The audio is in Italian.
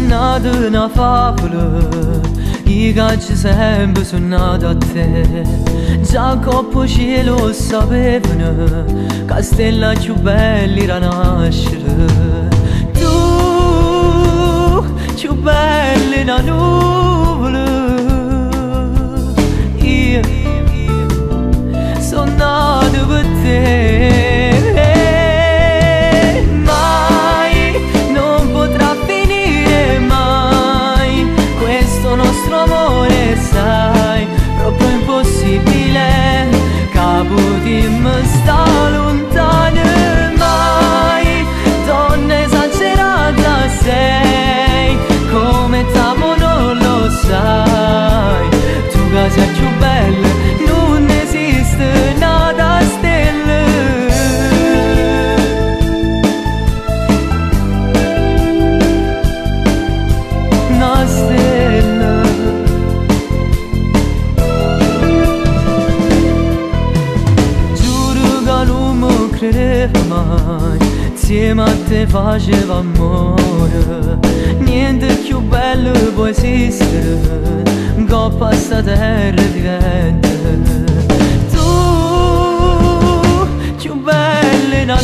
Nata una favola, i cacci sempre sono nati a te. Già coppo cielo sapevano, che stella più bella era nascere. Tu, più bella in una nuvola, io sono nata per te. Nostro amore, sai, proprio impossibile, capotimmo sta lontano. Mai, donna esagerata sei, come t'amo non lo sai. Tu che sei più bella, non esiste nada stelle. Una stella. Credevo mai, insieme a te facevo amore. Niente più bello può esistere, coppa sta terra vivente. Tu, più bella in una